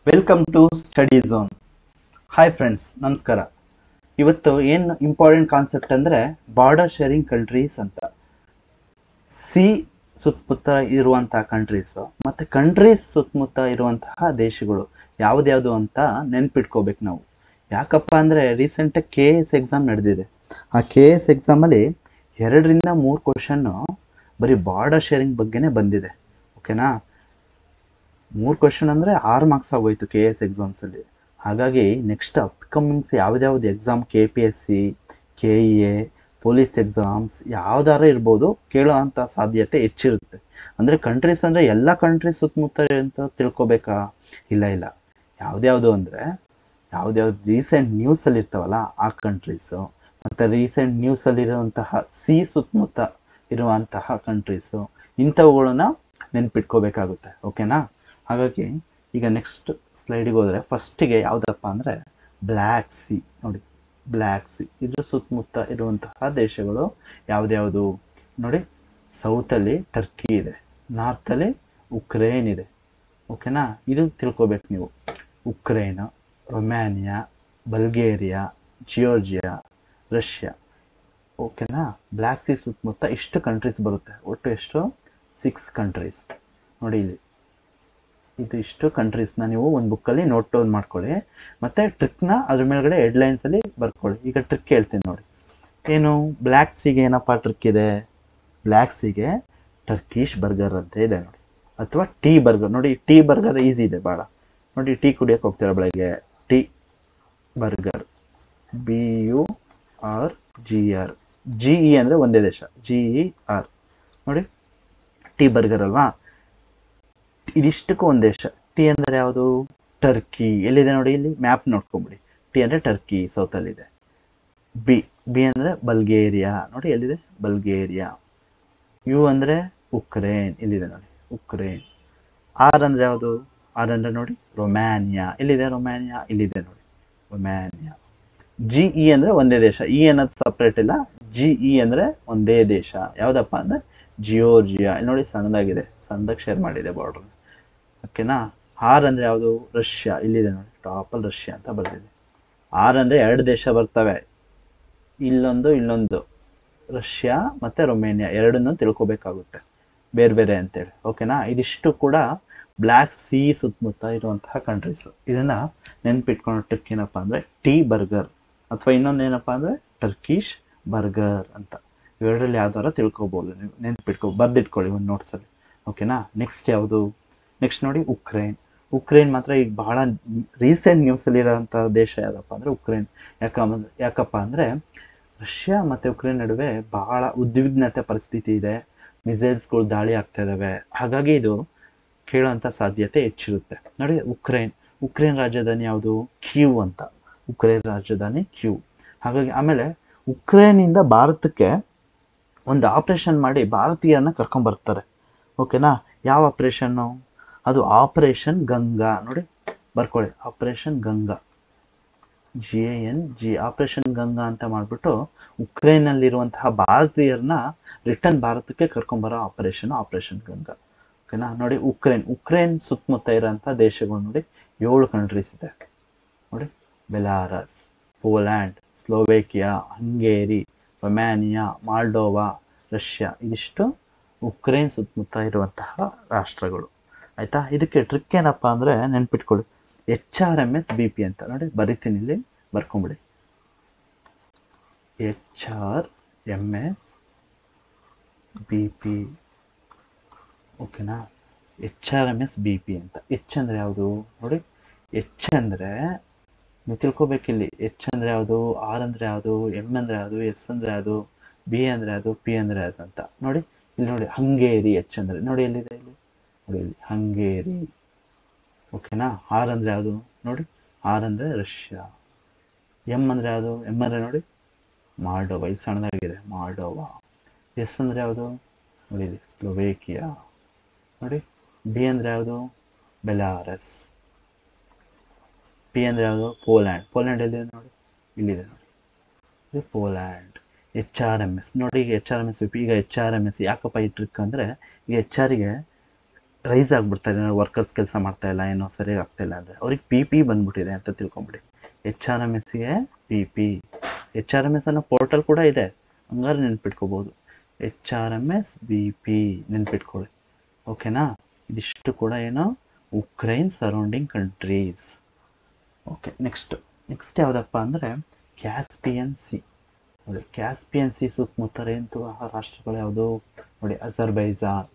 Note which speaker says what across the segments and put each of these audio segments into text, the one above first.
Speaker 1: Welcome to study zone. Hi friends, ನಮಸ್ಕಾರ. ಇವತ್ತು ಏನು ಇಂಪಾರ್ಟೆಂಟ್ ಕಾನ್ಸೆಪ್ಟ್ ಅಂದರೆ ಬಾರ್ಡರ್ ಶೇರಿಂಗ್ ಕಂಟ್ರೀಸ್ ಅಂತ. ಸಿ ಸುತ್ತಮುತ್ತ ಇರುವಂತಹ ಕಂಟ್ರೀಸ್ ಮತ್ತು ಕಂಟ್ರೀಸ್ ಸುತ್ತಮುತ್ತ ಇರುವಂತಹ ದೇಶಗಳು ಯಾವ್ದ್ಯಾವುದು ಅಂತ ನೆನ್ಪಿಟ್ಕೋಬೇಕು ನಾವು. ಯಾಕಪ್ಪ ಅಂದರೆ ರೀಸೆಂಟಾಗಿ KS ಎಕ್ಸಾಮ್ ನಡೆದಿದೆ. ಆ KS ಎಕ್ಸಾಮಲ್ಲಿ 2ರಿಂದ 3 ಕ್ವಶನ್ನು ಬರೀ ಬಾರ್ಡರ್ ಶೇರಿಂಗ್ ಬಗ್ಗೆನೇ ಬಂದಿದೆ. ಓಕೆನಾ? 3 ಕ್ವಶನ್ ಅಂದರೆ 6 ಮಾರ್ಕ್ಸ್ ಆಗೋಯ್ತು KS ಎಕ್ಸಾಮ್ಸಲ್ಲಿ. ಹಾಗಾಗಿ ನೆಕ್ಸ್ಟ್ ಅಪ್ಕಮಿಂಗ್ಸ್ ಯಾವ್ದ್ಯಾವ್ದು exam KPSC, KEA, police exams ಯಾವ್ದಾರು ಇರ್ಬೋದು, ಕೇಳೋ ಅಂಥ ಸಾಧ್ಯತೆ ಹೆಚ್ಚಿರುತ್ತೆ. ಅಂದರೆ ಕಂಟ್ರೀಸ್ ಅಂದರೆ ಎಲ್ಲ ಕಂಟ್ರೀಸ್ ಸುತ್ತಮುತ್ತ ಅಂತ ತಿಳ್ಕೊಬೇಕಾ? ಇಲ್ಲ. ಯಾವ್ದ್ಯಾವುದು ಅಂದರೆ ಯಾವ್ದ್ಯಾವ್ದು ರೀಸೆಂಟ್ ನ್ಯೂಸಲ್ಲಿ ಇರ್ತಾವಲ್ಲ ಆ ಕಂಟ್ರೀಸು, ಮತ್ತು ರೀಸೆಂಟ್ ನ್ಯೂಸಲ್ಲಿರುವಂತಹ ಸಿ ಸುತ್ತಮುತ್ತ ಇರುವಂತಹ ಕಂಟ್ರೀಸು, ಇಂಥವುಗಳನ್ನ ನೆನ್ಪಿಟ್ಕೋಬೇಕಾಗುತ್ತೆ. ಓಕೆನಾ? ಹಾಗಾಗಿ ಈಗ ನೆಕ್ಸ್ಟ್ ಸ್ಲೈಡಿಗೆ ಹೋದರೆ ಫಸ್ಟಿಗೆ ಯಾವುದಪ್ಪ ಅಂದರೆ ಬ್ಲ್ಯಾಕ್ ಸಿ. ನೋಡಿ, ಬ್ಲ್ಯಾಕ್ ಸಿ ಇದ್ರ ಸುತ್ತಮುತ್ತ ಇರುವಂತಹ ದೇಶಗಳು ಯಾವ್ದ್ಯಾವುದು ನೋಡಿ. ಸೌತಲ್ಲಿ ಟರ್ಕಿ ಇದೆ, ನಾರ್ತಲ್ಲಿ ಉಕ್ರೇನ್ ಇದೆ. ಓಕೆನಾ? ಇದು ತಿಳ್ಕೊಬೇಕು ನೀವು. Ukraine, Romania, Bulgaria, Georgia, Russia. ಓಕೆನಾ? ಬ್ಲ್ಯಾಕ್ ಸಿ ಸುತ್ತಮುತ್ತ ಇಷ್ಟು ಕಂಟ್ರೀಸ್ ಬರುತ್ತೆ. ಒಟ್ಟು ಎಷ್ಟು? 6 ಕಂಟ್ರೀಸ್. ನೋಡಿ ಇಲ್ಲಿ ಇದು ಇಷ್ಟು ಕಂಟ್ರೀಸ್ನ ನೀವು ಒಂದು ಬುಕ್ಕಲ್ಲಿ ನೋಟ್ ಡೌನ್ ಮಾಡ್ಕೊಳ್ಳಿ, ಮತ್ತು ಟ್ರಿಕ್ನ ಅದ್ರ ಮೇಲ್ಗಡೆ ಹೆಡ್ಲೈನ್ಸಲ್ಲಿ ಬರ್ಕೊಳ್ಳಿ. ಈಗ ಟ್ರಿಕ್ ಹೇಳ್ತೀನಿ ನೋಡಿ. ಏನು ಬ್ಲ್ಯಾಕ್ ಸಿಗೆ ಏನಪ್ಪ ಟ್ರಿಕ್ ಇದೆ? ಬ್ಲ್ಯಾಕ್ ಸಿಗೆ ಟರ್ಕಿಶ್ ಬರ್ಗರ್ ಅಂತ ಇದೆ ನೋಡಿ, ಅಥವಾ ಟೀ ಬರ್ಗರ್. ನೋಡಿ, ಟೀ ಬರ್ಗರ್ ಈಸಿ ಇದೆ ಭಾಳ. ನೋಡಿ, ಟೀ ಕುಡಿಯೋಕೆ ಹೋಗ್ತೀರ ಬೆಳಗ್ಗೆ, ಟೀ ಬರ್ಗರ್, BURGR, GE ಅಂದರೆ ಒಂದೇ ದೇಶ, GER. ನೋಡಿ, ಟೀ ಬರ್ಗರ್ ಅಲ್ವಾ? ಇದಿಷ್ಟಕ್ಕೂ ಒಂದು ದೇಶ. ಟಿ ಅಂದರೆ ಯಾವುದು? ಟರ್ಕಿ. ಎಲ್ಲಿದೆ ನೋಡಿ, ಇಲ್ಲಿ ಮ್ಯಾಪ್ ನೋಡ್ಕೊಂಬಿಡಿ. ಟಿ ಅಂದರೆ ಟರ್ಕಿ, ಸೌತಲ್ಲಿದೆ. ಬಿ ಅಂದರೆ ಬಲ್ಗೇರಿಯಾ. ನೋಡಿ ಎಲ್ಲಿದೆ? ಬಲ್ಗೇರಿಯಾ. ಯು ಅಂದರೆ ಉಕ್ರೇನ್. ಇಲ್ಲಿದೆ ನೋಡಿ, ಉಕ್ರೇನ್. ಆರ್ ಅಂದರೆ ಯಾವುದು? ಆರ್ ಅಂದರೆ ನೋಡಿ ರೊಮ್ಯಾನಿಯಾ. ಎಲ್ಲಿದೆ ರೊಮ್ಯಾನಿಯಾ? ಇಲ್ಲಿದೆ ನೋಡಿ, ರೊಮ್ಯಾನಿಯಾ. GE ಅಂದರೆ ಒಂದೇ ದೇಶ. ಇ ಅನ್ನೋದು ಸಪ್ರೇಟ್ ಇಲ್ಲ. GE ಅಂದರೆ ಒಂದೇ ದೇಶ. ಯಾವುದಪ್ಪ ಅಂದರೆ ಜಿಯೋರ್ಜಿಯಾ. ಇಲ್ಲಿ ನೋಡಿ, ಸಣ್ಣದಾಗಿದೆ, ಸಣ್ಣದಾಗಿ ಶೇರ್ ಮಾಡಿದೆ ಬಾರ್ಡರ್. ಓಕೆನಾ? ಆರ್ ಅಂದರೆ ಯಾವುದು? ರಷ್ಯಾ. ಇಲ್ಲಿದೆ ನೋಡಿ, ಟಾಪಲ್ಲಿ ರಷ್ಯಾ ಅಂತ ಬರ್ತಿದೆ. ಆರ್ ಅಂದರೆ 2 ದೇಶ ಬರ್ತವೆ, ಇಲ್ಲೊಂದು ರಷ್ಯಾ ಮತ್ತು ರೊಮೇನಿಯಾ. ಎರಡನ್ನೂ ತಿಳ್ಕೊಬೇಕಾಗುತ್ತೆ ಬೇರೆ ಬೇರೆ ಅಂತೇಳಿ. ಓಕೆನಾ? ಇದಿಷ್ಟು ಕೂಡ ಬ್ಲ್ಯಾಕ್ ಸಿ ಸುತ್ತಮುತ್ತ ಇರುವಂತಹ ಕಂಟ್ರೀಸು. ಇದನ್ನು ನೆನ್ಪಿಟ್ಕೊಳ್ಳೋ ಟ್ರಿಕ್ ಏನಪ್ಪ ಅಂದರೆ ಟೀ ಬರ್ಗರ್, ಅಥವಾ ಇನ್ನೊಂದು ಏನಪ್ಪ ಅಂದರೆ ಟರ್ಕಿಶ್ ಬರ್ಗರ್ ಅಂತ. ಇವೆರಡರಲ್ಲಿ ಯಾವ್ದಾರ ತಿಳ್ಕೊಬೋದು ನೀವು. ಬರ್ದಿಟ್ಕೊಳ್ಳಿ ಒಂದು ನೋಟ್ಸಲ್ಲಿ. ಓಕೆನಾ? ನೆಕ್ಸ್ಟ್ ಯಾವುದು? ನೆಕ್ಸ್ಟ್ ನೋಡಿ, ಉಕ್ರೇನ್. ಉಕ್ರೇನ್ ಮಾತ್ರ ಈಗ ಬಹಳ ರೀಸೆಂಟ್ ನ್ಯೂಸಲ್ಲಿರೋಂಥ ದೇಶ ಯಾವುದಪ್ಪ ಅಂದರೆ ಉಕ್ರೇನ್. ಯಾಕಪ್ಪ ಅಂದರೆ ರಷ್ಯಾ ಮತ್ತು ಉಕ್ರೇನ್ ನಡುವೆ ಬಹಳ ಉದ್ವಿಗ್ನತೆ ಪರಿಸ್ಥಿತಿ ಇದೆ. ಮಿಸೈಲ್ಸ್ಗಳು ದಾಳಿ ಆಗ್ತಾ ಇದ್ದಾವೆ. ಹಾಗಾಗಿ ಇದು ಕೇಳೋಂಥ ಸಾಧ್ಯತೆ ಹೆಚ್ಚಿರುತ್ತೆ. ನೋಡಿ, ಉಕ್ರೇನ್ ರಾಜಧಾನಿ ಯಾವುದು? ಕೀವ್ ಅಂತ. ಉಕ್ರೇನ್ ರಾಜಧಾನಿ ಕೀವ್. ಹಾಗಾಗಿ ಆಮೇಲೆ ಉಕ್ರೇನಿಂದ ಭಾರತಕ್ಕೆ ಒಂದು ಆಪರೇಷನ್ ಮಾಡಿ ಭಾರತೀಯರನ್ನ ಕರ್ಕೊಂಬರ್ತಾರೆ. ಓಕೆನಾ? ಯಾವ ಆಪರೇಷನ್ನು? ಅದು ಆಪರೇಷನ್ ಗಂಗಾ. ನೋಡಿ, ಬರ್ಕೊಳ್ಳಿ, operation Ganga, GANG. Operation Ganga ಅಂತ ಮಾಡಿಬಿಟ್ಟು ಉಕ್ರೇನ್ನಲ್ಲಿರುವಂತಹ ಭಾರತೀಯರನ್ನ ರಿಟರ್ನ್ ಭಾರತಕ್ಕೆ ಕರ್ಕೊಂಬರೋ ಆಪರೇಷನ್ ಗಂಗಾ. ಓಕೆನಾ? ನೋಡಿ, ಉಕ್ರೇನ್ ಸುತ್ತಮುತ್ತ ಇರೋಂಥ ದೇಶಗಳು ನೋಡಿ 7 ಕಂಟ್ರೀಸ್ ಇದೆ ನೋಡಿ. Belarus, Poland, Slovakia, Hungary, Romania, Moldova, Russia. ಇದಿಷ್ಟು ಉಕ್ರೇನ್ ಸುತ್ತಮುತ್ತ ಇರುವಂತಹ ರಾಷ್ಟ್ರಗಳು. ಆಯಿತಾ? ಇದಕ್ಕೆ ಟ್ರಿಕ್ ಏನಪ್ಪ ಅಂದರೆ ನೆನ್ಪಿಟ್ಕೊಳ್ಳಿ, HRMS BP ಅಂತ. ನೋಡಿ, ಬರಿತೀನಿ ಇಲ್ಲಿ, ಬರ್ಕೊಂಬಿಡಿ. HRMSBP. ಓಕೆನಾ? HRMSBP ಅಂತ. ಎಚ್ ಅಂದರೆ ಯಾವುದು? ನೋಡಿ, ಎಚ್ ಅಂದರೆ ನೀವು ತಿಳ್ಕೊಬೇಕಿಲ್ಲಿ. ಎಚ್ ಅಂದರೆ ಯಾವುದು? ಆರ್ ಅಂದರೆ ಯಾವುದು? ಎಮ್ ಅಂದರೆ ಯಾವುದು? ಎಸ್ ಅಂದರೆ ಯಾವುದು? ಬಿ ಅಂದರೆ ಯಾವುದು? ಪಿ ಅಂದರೆ ಯಾವುದು ಅಂತ. ನೋಡಿ ಇಲ್ಲಿ, ನೋಡಿ ಹಂಗೇರಿ. ಎಚ್ ಅಂದರೆ ನೋಡಿ ಎಲ್ಲಿದೆ? ಇಲ್ಲಿ ನೋಡಿ, ಇಲ್ಲಿ ಹಂಗೇರಿ. ಓಕೆನಾ? ಆರ್ ಅಂದರೆ ಯಾವುದು? ನೋಡಿ, ಆರ್ ಅಂದರೆ ರಷ್ಯಾ. ಎಮ್ ಅಂದರೆ ಯಾವುದು? ಎಮ್ ಅಂದರೆ ನೋಡಿ ಮಾಲ್ಡೋವಾ. ಇಲ್ಲಿ ಸಣ್ಣದಾಗಿದೆ, ಮಾಲ್ಡೋವಾ. ಎಸ್ ಅಂದರೆ ಯಾವುದು? ನೋಡಿ ಇಲ್ಲಿ ಸ್ಲೋವೇಕಿಯಾ. ನೋಡಿ, ಬಿ ಅಂದರೆ ಯಾವುದು? ಬೆಲಾರಸ್. ಪಿ ಅಂದರೆ ಯಾವುದು? ಪೋಲ್ಯಾಂಡ್ ಎಲ್ಲಿದೆ? ನೋಡಿ, ಇಲ್ಲಿದೆ ನೋಡಿ, ಇದು ಪೋಲ್ಯಾಂಡ್. HRMS ನೋಡಿ, ಈಗ HRMS. ಈಗ HRMS ಯಾಕಪ್ಪ ಈ ಟ್ರಿಕ್ ಅಂದರೆ, ಈಗ HR ಗೆ ರೈಸ್ ಆಗ್ಬಿಡ್ತಾರೆ, ವರ್ಕರ್ಸ್ ಕೆಲಸ ಮಾಡ್ತಾ ಇಲ್ಲ, ಏನೋ ಸರಿಯಾಗಿ ಆಗ್ತಾ ಇಲ್ಲ ಅಂದರೆ ಅವ್ರಿಗೆ ಪಿ ಪಿ ಬಂದ್ಬಿಟ್ಟಿದೆ ಅಂತ ತಿಳ್ಕೊಂಬಿಡಿ. ಎಚ್ ಆರ್ ಎಮ್ ಎಸ್ಗೆ P P. H R M S ಅನ್ನೋ ಪೋರ್ಟಲ್ ಕೂಡ ಇದೆ, ಹಂಗಾದ್ರೆ ನೆನ್ಪಿಟ್ಕೋಬೋದು. H R M S B P ನೆನ್ಪಿಟ್ಕೊಳ್ಳಿ. ಓಕೆನಾ? ಇದಿಷ್ಟು ಕೂಡ ಏನೋ Ukraine surrounding countries. Okay, next ಯಾವುದಪ್ಪ ಅಂದರೆ ಕ್ಯಾಸ್ಪಿಯನ್ ಸಿ. ನೋಡಿ, ಕ್ಯಾಸ್ಪಿಯನ್ ಸಿ ಸುತ್ತಮುತ್ತ ಇರುವಂತಹ ರಾಷ್ಟ್ರಗಳು ಯಾವುದು ನೋಡಿ? ಅಜರ್ಬೈಜಾನ್,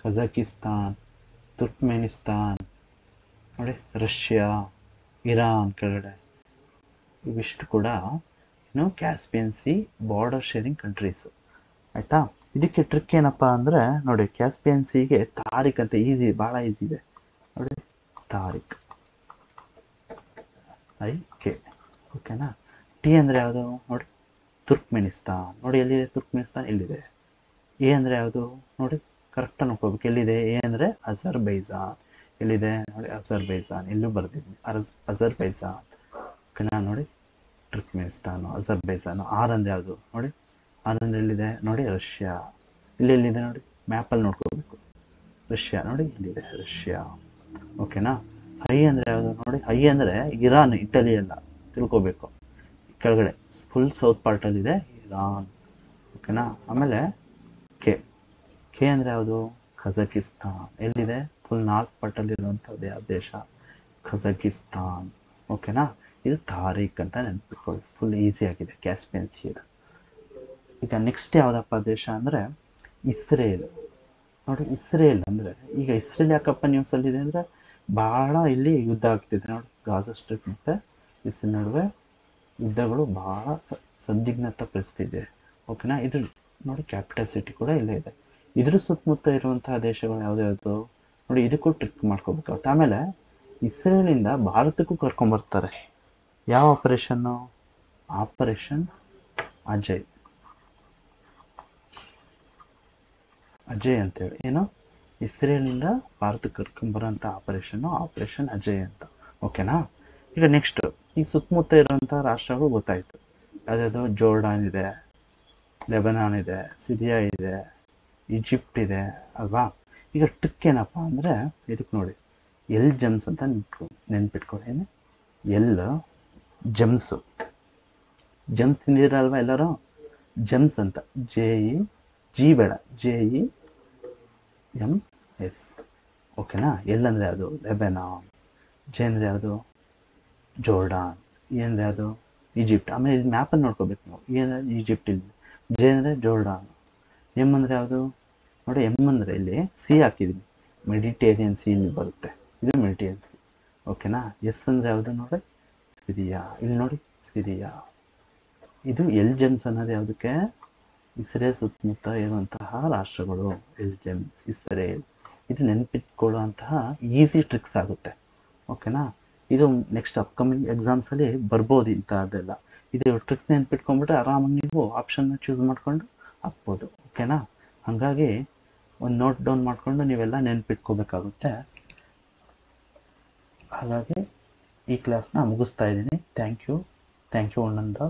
Speaker 1: ಕಜಕಿಸ್ತಾನ್, ತುರ್ಕ್ಮೆನಿಸ್ತಾನ್, ನೋಡಿ ರಷ್ಯಾ, ಇರಾನ್ ಕೆಳಗಡೆ, ಇವಿಷ್ಟು ಕೂಡ ಏನು Caspian sea border sharing countries. ಆಯ್ತಾ? ಇದಕ್ಕೆ ಟ್ರಿಕ್ ಏನಪ್ಪ ಅಂದರೆ ನೋಡಿ, ಕ್ಯಾಸ್ಪಿಯನ್ ಸಿಗೆ ತಾರಿಕ್ ಅಂತ ಈಸಿ, ಭಾಳ ಈಸಿ ಇದೆ ನೋಡಿ, ತಾರಿಕ್ IK. ಓಕೆನಾ? ಟಿ ಅಂದರೆ ಯಾವುದು ನೋಡಿ? ತುರ್ಕ್ಮೆನಿಸ್ತಾನ್. ನೋಡಿ ಎಲ್ಲಿದೆ ತುರ್ಕ್ಮೆನಿಸ್ತಾನ್? ಇಲ್ಲಿದೆ. ಎ ಅಂದರೆ ಯಾವುದು ನೋಡಿ? ಕರೆಕ್ಟಾಗಿ ನೋಡ್ಕೋಬೇಕು, ಎಲ್ಲಿದೆ? ಎ ಅಂದರೆ ಅಜರ್ಬೈಜಾನ್. ಎಲ್ಲಿದೆ ನೋಡಿ? ಅಜರ್ಬೈಜಾನ್. ಎಲ್ಲೂ ಬರ್ದಿದ್ವಿ ಅಜರ್ಬೈಜಾನ್. ಓಕೆನಾ? ನೋಡಿ ತುರ್ಕ್ಮೆನಿಸ್ತಾನು, ಅಜರ್ಬೈಜಾನು. ಆರ್ ಅಂದರೆ ಯಾವುದು ನೋಡಿ? ಆರ್ ಅಂದರೆ ಎಲ್ಲಿದೆ ನೋಡಿ? ರಷ್ಯಾ. ಎಲ್ಲಿದೆ ನೋಡಿ? ಮ್ಯಾಪಲ್ಲಿ ನೋಡ್ಕೋಬೇಕು. ರಷ್ಯಾ ನೋಡಿ, ಇಲ್ಲಿದೆ ರಷ್ಯಾ. ಓಕೆನಾ? ಐ ಅಂದರೆ ಯಾವುದು ನೋಡಿ? ಐ ಅಂದರೆ ಇರಾನ್, ಇಟಲಿ ಎಲ್ಲ ತಿಳ್ಕೋಬೇಕು. ಕೆಳಗಡೆ ಫುಲ್ ಸೌತ್ ಪಾರ್ಟಲ್ಲಿದೆ ಇರಾನ್. ಓಕೆನಾ? ಆಮೇಲೆ ಕೆ ಅಂದರೆ ಯಾವುದು? ಕಜಕಿಸ್ತಾನ್. ಎಲ್ಲಿದೆ? ಫುಲ್ ನಾರ್ತ್ ಪಾರ್ಟಲ್ಲಿರುವಂಥದ್ದು ಯಾವ ದೇಶ? ಕಜಕಿಸ್ತಾನ್. ಓಕೆನಾ? ಇದು ತಾರೀಕ್ ಅಂತ ನೆನ್ಪಿಟ್ಕೊಳ್ಳಿ, ಫುಲ್ ಈಸಿ ಆಗಿದೆ ಕ್ಯಾಸ್ಪಿಯನ್ ಸಿ. ಈಗ ನೆಕ್ಸ್ಟ್ ಯಾವುದಪ್ಪ ದೇಶ ಅಂದರೆ ಇಸ್ರೇಲ್. ನೋಡಿ, ಇಸ್ರೇಲ್ ಅಂದರೆ ಈಗ ಇಸ್ರೇಲ್ ಯಾಕಪ್ಪ ನ್ಯೂಸಲ್ಲಿದೆ ಅಂದರೆ ಬಹಳ ಇಲ್ಲಿ ಯುದ್ಧ ಆಗ್ತಿದೆ ನೋಡಿ, ಗಾಜಾ ಸ್ಟ್ರಿಪ್ ಮತ್ತು ಇಸ್ರೇಲ್ ನಡುವೆ ಯುದ್ಧಗಳು ಬಹಳ ಸಂದಿಗ್ಧತೆ ಪರಿಸ್ಥಿತಿ ಇದೆ. ಓಕೆನಾ? ಇದು ನೋಡಿ ಕ್ಯಾಪಿಟಲ್ ಸಿಟಿ ಕೂಡ ಇಲ್ಲೇ ಇದೆ. ಇದ್ರ ಸುತ್ತಮುತ್ತ ಇರುವಂತಹ ದೇಶಗಳು ಯಾವ್ದು ನೋಡಿ, ಇದಕ್ಕೂ ಟ್ರಿಕ್ ಮಾಡ್ಕೋಬೇಕಾಗುತ್ತೆ. ಆಮೇಲೆ ಇಸ್ರೇಲಿಂದ ಭಾರತಕ್ಕೂ ಕರ್ಕೊಂಬರ್ತಾರೆ. ಯಾವ ಆಪರೇಷನ್ನು? ಆಪರೇಷನ್ ಅಜಯ್ ಅಂತೇಳಿ. ಏನು? ಇಸ್ರೇಲಿಂದ ಭಾರತಕ್ಕೆ ಕರ್ಕೊಂಬರೋಂಥ ಆಪರೇಷನ್ ಅಜಯ್ ಅಂತ. ಓಕೆನಾ? ಈಗ ನೆಕ್ಸ್ಟ್ ಈ ಸುತ್ತಮುತ್ತ ಇರುವಂಥ ರಾಷ್ಟ್ರಗಳು ಗೊತ್ತಾಯಿತು. ಯಾವುದಾದ್ರು ಜೋರ್ಡಾನ್ ಇದೆ, ಲೆಬನಾನ್ ಇದೆ, ಸಿರಿಯಾ ಇದೆ, ಈಜಿಪ್ಟ್ ಇದೆ ಅಲ್ವಾ? ಈಗ ಟ್ರಿಕ್ ಏನಪ್ಪ ಅಂದರೆ ಇದಕ್ಕೆ ನೋಡಿ, ಎಲ್ ಜಮ್ಸ್ ಅಂತ ನೆನ್ಪಿಟ್ಕೊಳ್ಳಿ. ಏನು? ಎಲ್ ಜಮ್ಸು. ಜಮ್ಸ್ ತಿಂದಿರಲ್ವ ಎಲ್ಲರೂ? ಜಮ್ಸ್ ಅಂತ, ಜಿ ಬೇಡ, JEMS. ಓಕೆನಾ? ಎಲ್ ಅಂದರೆ ಯಾವುದು? ಲೆಬನಾನ್. ಜೆ ಅಂದರೆ ಯಾವುದು? ಜೋರ್ಡಾನ್. ಎ ಅಂದರೆ ಯಾವುದು? ಈಜಿಪ್ಟ್. ಆಮೇಲೆ ಇದು ಮ್ಯಾಪನ್ನು ನೋಡ್ಕೋಬೇಕು ನಾವು. ಎ ಅಂದರೆ ಈಜಿಪ್ಟ್ ಇಲ್ಲಿ, ಜೆ ಅಂದರೆ ಜೋರ್ಡಾನ್. ಎಮ್ ಅಂದರೆ ಯಾವುದು ನೋಡಿ? ಎಮ್ ಅಂದರೆ ಇಲ್ಲಿ ಸಿ ಹಾಕಿದ್ದೀನಿ, ಮೆಡಿಟೇರಿಯನ್ ಸಿ ಇಲ್ಲಿ ಬರುತ್ತೆ, ಇದು ಮೆಡಿಟೇರಿಯನ್ ಸಿ. ಓಕೆನಾ? ಎಸ್ ಅಂದರೆ ಯಾವುದು ನೋಡಿ? ಸಿರಿಯಾ. ಇಲ್ಲಿ ನೋಡಿ ಸಿರಿಯಾ. ಇದು ಎಲ್ ಜೆಮ್ಸ್ ಅನ್ನೋದು ಯಾವುದಕ್ಕೆ? ಇಸ್ರೇಲ್ ಸುತ್ತಮುತ್ತ ಇರುವಂತಹ ರಾಷ್ಟ್ರಗಳು, ಎಲ್ ಜೆಮ್ಸ್, ಇಸ್ರೇಲ್. ಇದು ನೆನಪಿಟ್ಕೊಳ್ಳುವಂತಹ ಈಸಿ ಟ್ರಿಕ್ಸ್ ಆಗುತ್ತೆ. ಓಕೆನಾ? ಇದು ನೆಕ್ಸ್ಟ್ ಅಪ್ಕಮಿಂಗ್ ಎಕ್ಸಾಮ್ಸಲ್ಲಿ ಬರ್ಬೋದು ಇಂಥದ್ದೆಲ್ಲ. ಇದು ಟ್ರಿಕ್ಸ್ ನೆನ್ಪಿಟ್ಕೊಂಡ್ಬಿಟ್ರೆ ಆರಾಮಾಗಿ ನೀವು ಆಪ್ಷನ್ನ ಚೂಸ್ ಮಾಡ್ಕೊಂಡು ಹಾಕ್ಬೋದು. ಓಕೆನಾ? ಹಾಗಾಗಿ ಒಂದು ನೋಟ್ ಡೌನ್ ಮಾಡಿಕೊಂಡು ನೀವೆಲ್ಲ ನೆನ್ಪಿಟ್ಕೋಬೇಕಾಗುತ್ತೆ. ಹಾಗಾಗಿ ಈ ಕ್ಲಾಸ್ನ ಮುಗಿಸ್ತಾ ಇದ್ದೀನಿ. ಥ್ಯಾಂಕ್ ಯು ಒಂದೊಂದು.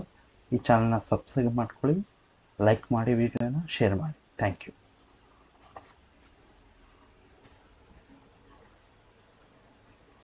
Speaker 1: ಈ ಚಾನಲ್ನ ಸಬ್ಸ್ಕ್ರೈಬ್ ಮಾಡ್ಕೊಳ್ಳಿ, ಲೈಕ್ ಮಾಡಿ, ವಿಡಿಯೋನ ಶೇರ್ ಮಾಡಿ. Thank you.